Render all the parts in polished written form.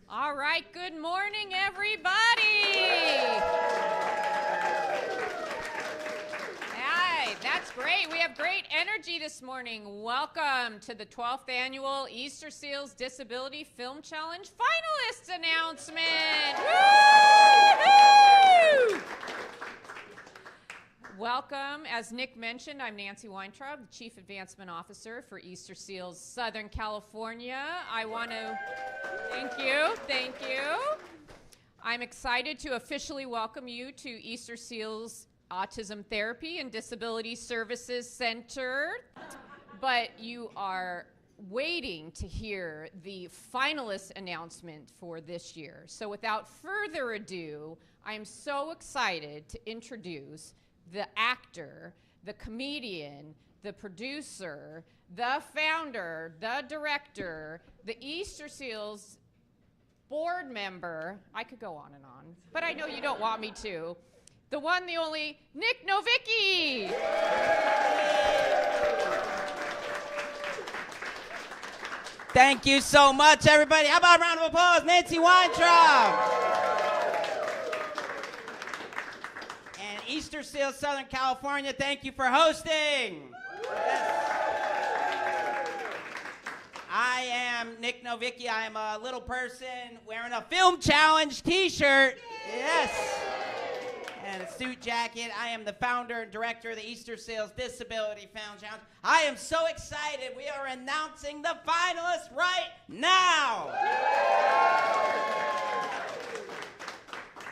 All right, good morning, everybody. Hi, that's great. We have great energy this morning. Welcome to the 12th annual Easterseals Disability Film Challenge Finalist Announcement. Woo-hoo! Welcome. As Nick mentioned, I'm Nancy Weintraub, the Chief Advancement Officer for Easterseals Southern California. I want to thank you. I'm excited to officially welcome you to Easterseals Autism Therapy and Disability Services Center. But you are waiting to hear the finalist announcement for this year. So without further ado, I am so excited to introduce the actor, the comedian, the producer, the founder, the director, the Easterseals board member. I could go on and on, but I know you don't want me to. The one, the only, Nick Novicki. Thank you so much, everybody. How about a round of applause? Nancy Weintraub. And Easterseals Southern California, thank you for hosting. Yes. I am Nick Novicki. I am a little person wearing a Film Challenge t-shirt. Yes. And a suit jacket. I am the founder and director of the Easterseals Disability Film Challenge. I am so excited. We are announcing the finalists right now.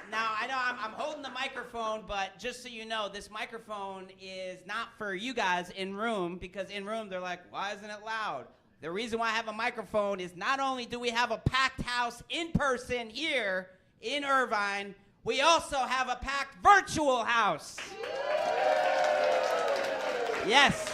Now, I know I'm holding the microphone, but just so you know, this microphone is not for you guys in room, because in room they're like, why isn't it loud? The reason why I have a microphone is not only do we have a packed house in person here in Irvine, we also have a packed virtual house. Yes.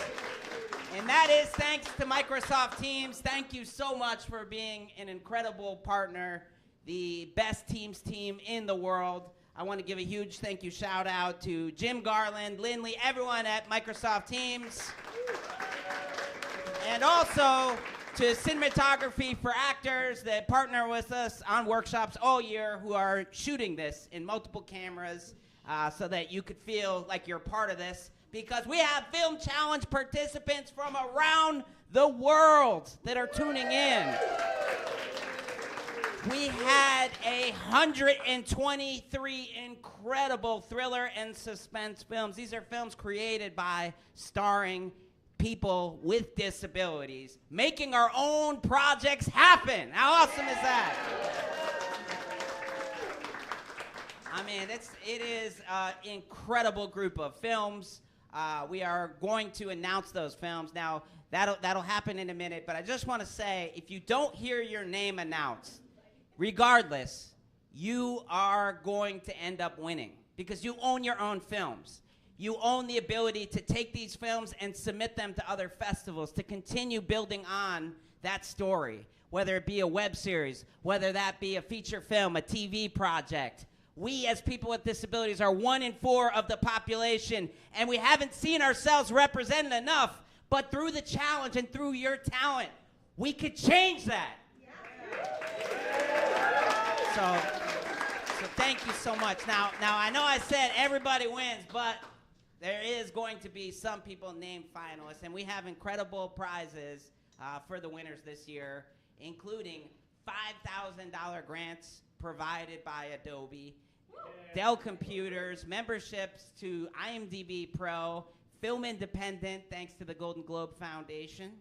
And that is thanks to Microsoft Teams. Thank you so much for being an incredible partner, the best Teams team in the world. I want to give a huge thank you shout out to Jim Garland, Lindley, everyone at Microsoft Teams. And also to Cinematography for Actors that partner with us on workshops all year, who are shooting this in multiple cameras so that you could feel like you're part of this, because we have Film Challenge participants from around the world that are tuning in. We had 123 incredible thriller and suspense films. These are films created by starring people with disabilities, making our own projects happen. How awesome is that? I mean, it is an incredible group of films. We are going to announce those films. Now, that'll happen in a minute, but I just want to say, if you don't hear your name announced, regardless, you are going to end up winning, because you own your own films. You own the ability to take these films and submit them to other festivals, to continue building on that story, whether it be a web series, whether that be a feature film, a TV project. We, as people with disabilities, are 1 in 4 of the population, and we haven't seen ourselves represented enough. But through the challenge and through your talent, we could change that. So thank you so much. Now I know I said everybody wins, but there is going to be some people named finalists, and we have incredible prizes for the winners this year, including $5,000 grants provided by Adobe, Dell computers, memberships to IMDb Pro, Film Independent, thanks to the Golden Globe Foundation,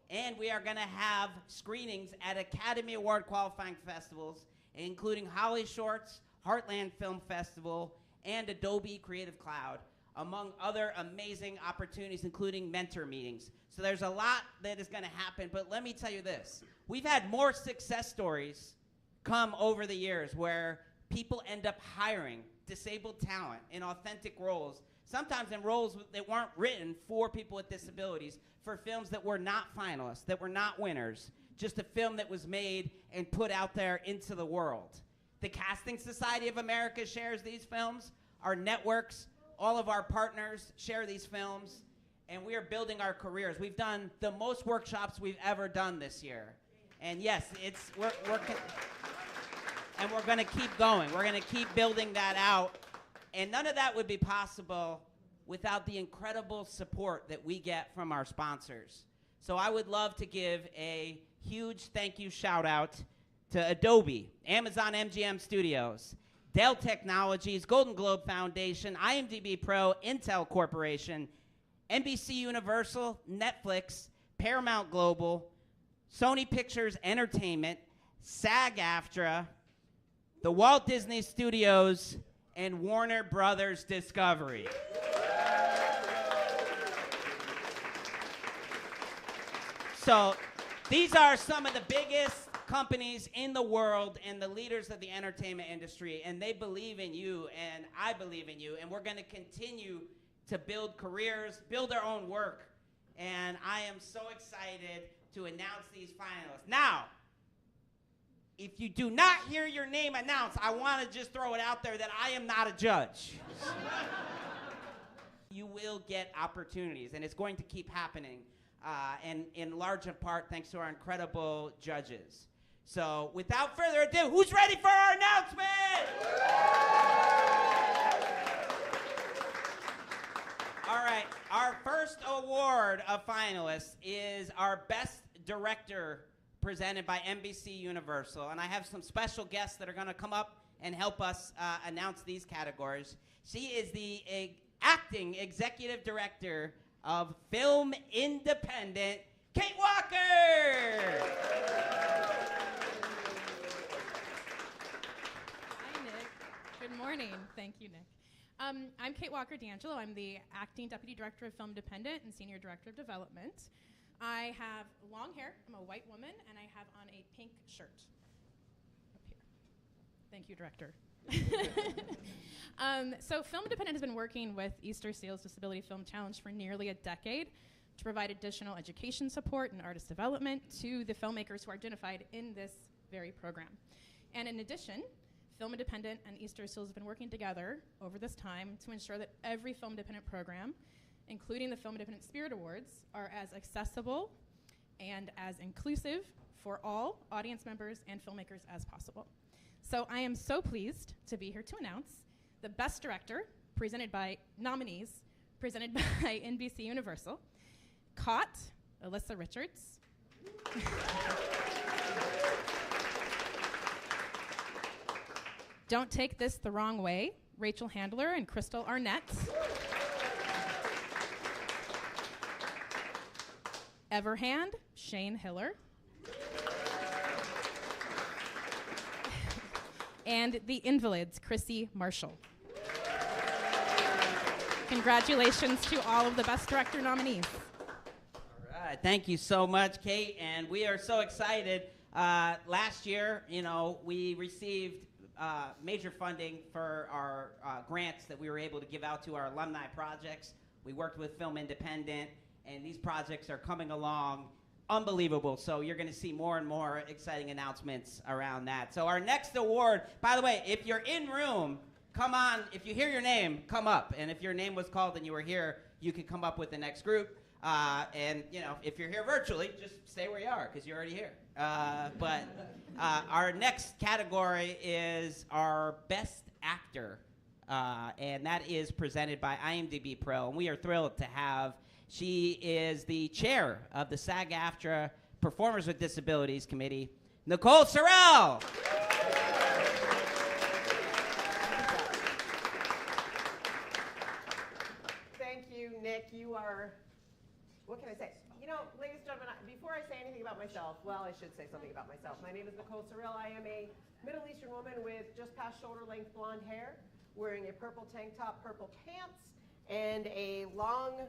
and we are going to have screenings at Academy Award qualifying festivals, including Holly Shorts, Heartland Film Festival, and Adobe Creative Cloud, among other amazing opportunities, including mentor meetings. So there's a lot that is going to happen, but let me tell you this. We've had more success stories come over the years where people end up hiring disabled talent in authentic roles, sometimes in roles that weren't written for people with disabilities, for films that were not finalists, that were not winners, just a film that was made and put out there into the world. The Casting Society of America shares these films. Our networks, all of our partners share these films, and we are building our careers. We've done the most workshops we've ever done this year. And yes, and we're going to keep going. We're going to keep building that out. And none of that would be possible without the incredible support that we get from our sponsors. So I would love to give a huge thank you shout out to Adobe, Amazon MGM Studios, Dell Technologies, Golden Globe Foundation, IMDb Pro, Intel Corporation, NBC Universal, Netflix, Paramount Global, Sony Pictures Entertainment, SAG-AFTRA, the Walt Disney Studios, and Warner Brothers Discovery. So these are some of the biggest companies in the world and the leaders of the entertainment industry, and they believe in you, and I believe in you, and we're going to continue to build careers, build our own work, and I am so excited to announce these finalists. Now, if you do not hear your name announced, I want to just throw it out there that I am not a judge. You will get opportunities, and it's going to keep happening, and in large part thanks to our incredible judges. So without further ado, who's ready for our announcement? All right, our first award of finalists is our Best Director, presented by NBC Universal. And I have some special guests that are going to come up and help us announce these categories. She is the acting executive director of Film Independent, Kate Walker. Hi, Nick. Good morning. Thank you, Nick. I'm Kate Walker D'Angelo. I'm the acting deputy director of Film Independent and senior director of development. I have long hair. I'm a white woman, and I have on a pink shirt up here. Thank you, director. So Film Independent has been working with Easterseals Disability Film Challenge for nearly a decade to provide additional education support and artist development to the filmmakers who are identified in this very program. And in addition, Film Independent and Easterseals have been working together over this time to ensure that every Film Independent program, including the Film Independent Spirit Awards, are as accessible and as inclusive for all audience members and filmmakers as possible. So I am so pleased to be here to announce the Best Director, presented by nominees, presented by NBC Universal, Caught, Alyssa Richards. Don't Take This the Wrong Way, Rachel Handler and Crystal Arnett. Everhand, Shane Hiller. And The Invalids, Chrissy Marshall. Congratulations to all of the Best Director nominees. All right, thank you so much, Kate, and we are so excited. Last year, we received major funding for our grants that we were able to give out to our alumni projects. We worked with Film Independent, and these projects are coming along unbelievable. So you're going to see more and more exciting announcements around that. So our next award, by the way, if you're in room, come on. If you hear your name, come up. And if your name was called and you were here, you can come up with the next group. And if you're here virtually, just stay where you are because you're already here. But our next category is our Best Actor, and that is presented by IMDb Pro. And we are thrilled to have. She is the chair of the SAG-AFTRA Performers with Disabilities Committee, Nicole Sorrell. Thank you, Nick. You are, what can I say? Ladies and gentlemen, before I say anything about myself, well, I should say something about myself. My name is Nicole Sorrell. I am a Middle Eastern woman with just past shoulder-length blonde hair, wearing a purple tank top, purple pants, and a long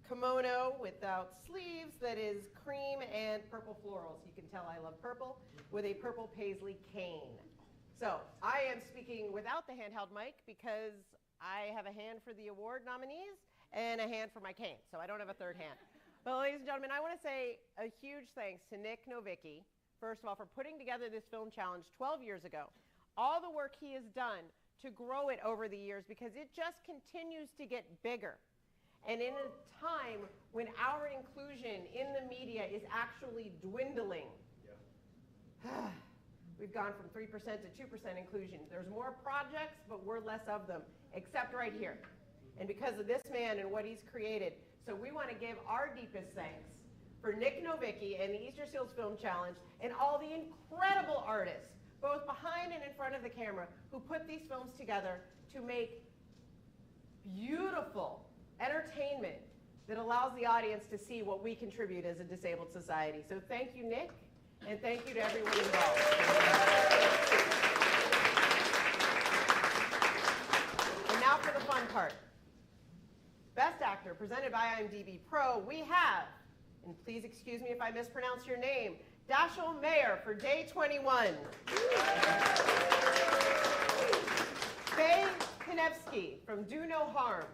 kimono without sleeves that is cream and purple florals. You can tell I love purple, with a purple paisley cane. So I am speaking without the handheld mic because I have a hand for the award nominees and a hand for my cane, so I don't have a third hand. But ladies and gentlemen, I want to say a huge thanks to Nick Novicki, first of all, for putting together this film challenge 12 years ago. All the work he has done to grow it over the years, because it just continues to get bigger. And in a time when our inclusion in the media is actually dwindling, We've gone from 3% to 2% inclusion. There's more projects, but we're less of them, except right here. And because of this man and what he's created. So we want to give our deepest thanks for Nick Novicki and the Easterseals Film Challenge and all the incredible artists, both behind and in front of the camera, who put these films together to make beautiful entertainment that allows the audience to see what we contribute as a disabled society. So thank you, Nick, and thank you to everyone involved. And now for the fun part. Best Actor, presented by IMDb Pro, we have, and please excuse me if I mispronounce your name, Dashiell Mayer for Day 21. Faye Kanevsky from Do No Harm.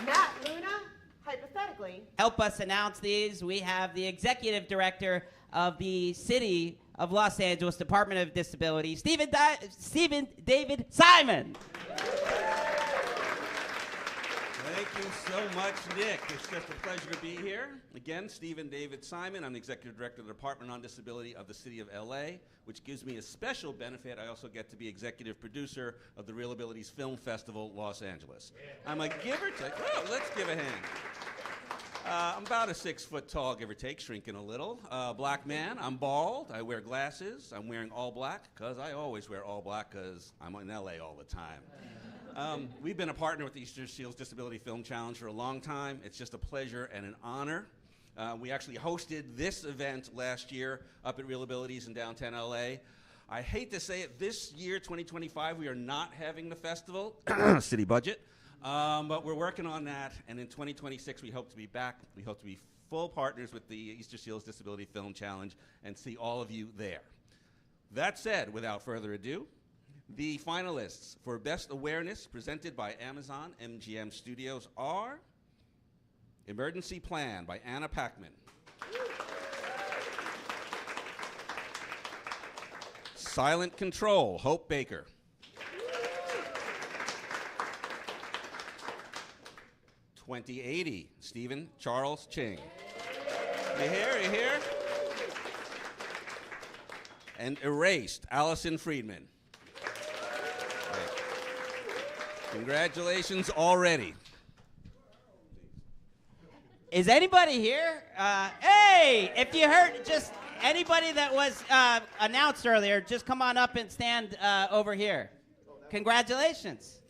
Matt Luna, hypothetically. Help us announce these. We have the executive director of the City of Los Angeles Department of Disability, Stephen David Simon. Thank you so much, Nick. It's just a pleasure to be here. Again, Stephen David Simon. I'm the Executive Director of the Department on Disability of the City of LA, which gives me a special benefit. I also get to be Executive Producer of the Real Abilities Film Festival, Los Angeles. Yeah. I'm a give or take. Oh, let's give a hand. I'm about a 6 foot tall, give or take, shrinking a little. Black man. I'm bald. I wear glasses. I'm wearing all black because I always wear all black because I'm in LA all the time. We've been a partner with the Easterseals Disability Film Challenge for a long time. It's just a pleasure and an honor. We actually hosted this event last year up at Real Abilities in downtown LA. I hate to say it, this year, 2025, we are not having the festival, city budget, but we're working on that. And in 2026, we hope to be back. We hope to be full partners with the Easterseals Disability Film Challenge and see all of you there. That said, without further ado, the finalists for Best Awareness, presented by Amazon MGM Studios, are Emergency Plan by Anna Packman, Silent Control, Hope Baker, "2080, Stephen Charles Ching. You hear? And Erased, Allison Friedman. Congratulations already. Is anybody here? Hey, if you heard, just anybody that was announced earlier, just come on up and stand over here. Congratulations.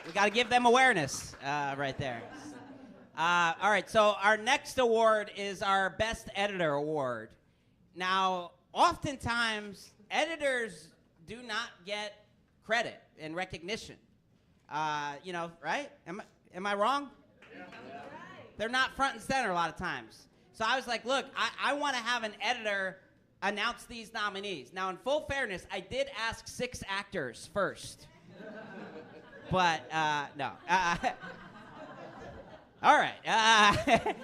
We got to give them awareness right there. All right, so our next award is our Best Editor Award. Now, oftentimes, editors do not get credit and recognition. Right? Am I wrong? Yeah. They're not front and center a lot of times. So I was like, look, I want to have an editor announce these nominees. Now, in full fairness, I did ask 6 actors first. But, no. All right.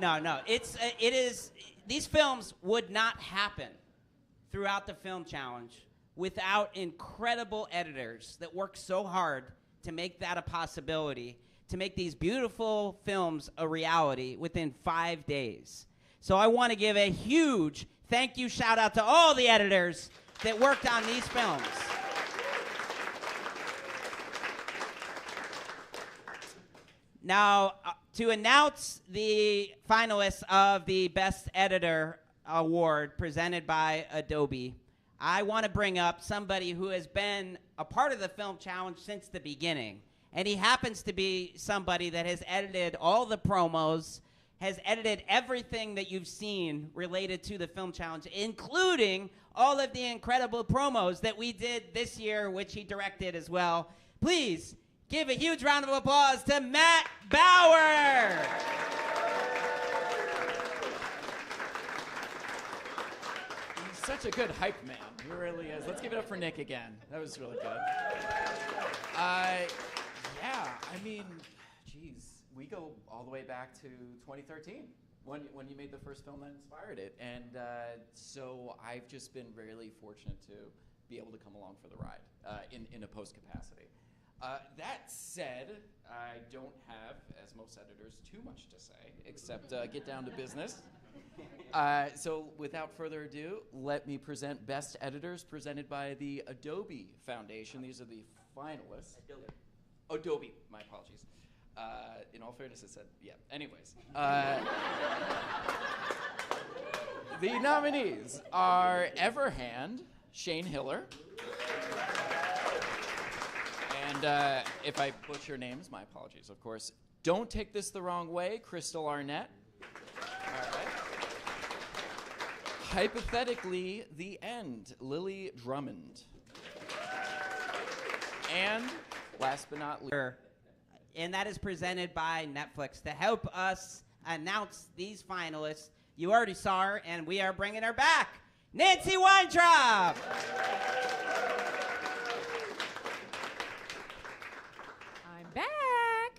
No. It is. These films would not happen throughout the Film Challenge without incredible editors that work so hard to make that a possibility, to make these beautiful films a reality within 5 days. So I want to give a huge thank you, shout out to all the editors that worked on these films. Now, to announce the finalists of the Best Editor Award presented by Adobe, I want to bring up somebody who has been a part of the Film Challenge since the beginning. And he happens to be somebody that has edited all the promos, has edited everything that you've seen related to the Film Challenge, including all of the incredible promos that we did this year, which he directed as well. Please give a huge round of applause to Matt Bauer. He's such a good hype man. He really is. Let's give it up for Nick again. That was really good. Yeah, I mean, geez, we go all the way back to 2013 when you made the first film that inspired it. And so I've just been really fortunate to be able to come along for the ride in a post capacity. That said, I don't have, as most editors, too much to say, except get down to business. So without further ado, let me present Best Editors presented by the Adobe Foundation. These are the finalists. Adobe, my apologies. In all fairness, it said, yeah. Anyways. The nominees are Everhand, Shane Hiller. And if I butcher names, my apologies, of course. Don't Take This the Wrong Way, Crystal Arnett. All right. Hypothetically, The End, Lily Drummond. And last but not least. And that is presented by Netflix to help us announce these finalists. You already saw her, and we are bringing her back. Nancy Weintraub. I'm back.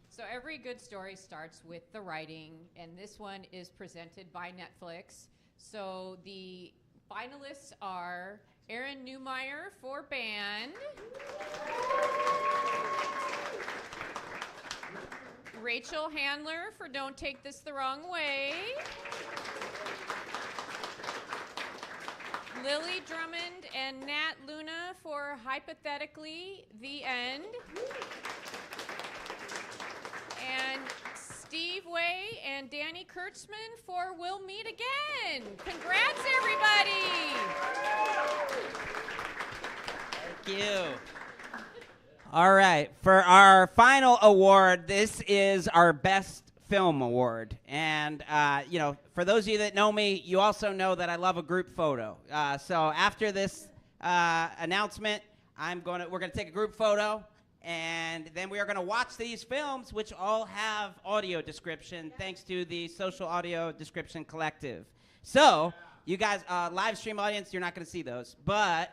So every good story starts with the writing, and this one is presented by Netflix. So the finalists are Aaron Newmeyer for band, Rachel Handler for Don't Take This the Wrong Way, Lily Drummond and Nat Luna for Hypothetically, The End, and Steve Way and Danny Kurtzman for We'll Meet Again. Congrats, everybody! Thank you. All right, for our final award, this is our Best Film Award. And, you know, for those of you that know me, you also know that I love a group photo. So after this announcement, we're gonna take a group photo, and then we are gonna watch these films, which all have audio description, thanks to the Social Audio Description Collective. So, you guys, live stream audience, you're not gonna see those, but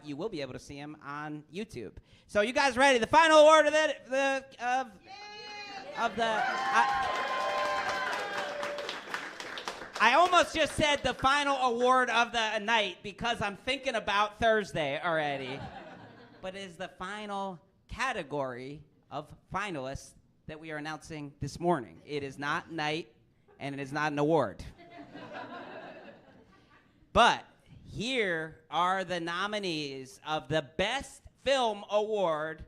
you will be able to see them on YouTube. So, you guys ready? The final award of I almost just said the final award of the night because I'm thinking about Thursday already. But it is the final category of finalists that we are announcing this morning. It is not night, and it is not an award. But here are the nominees of the Best Film Award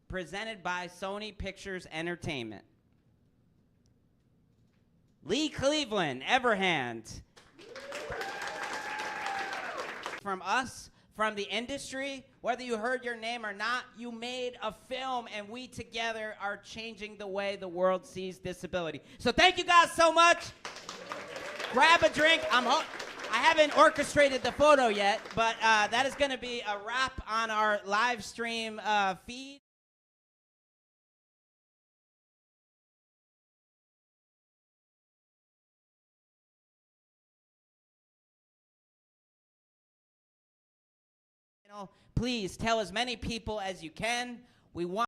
presented by Sony Pictures Entertainment. Lee Cleveland, Everhand. From us, from the industry, whether you heard your name or not, you made a film, and we together are changing the way the world sees disability. So thank you guys so much. Grab a drink. I haven't orchestrated the photo yet, but that is going to be a wrap on our live stream feed. Please tell as many people as you can. We want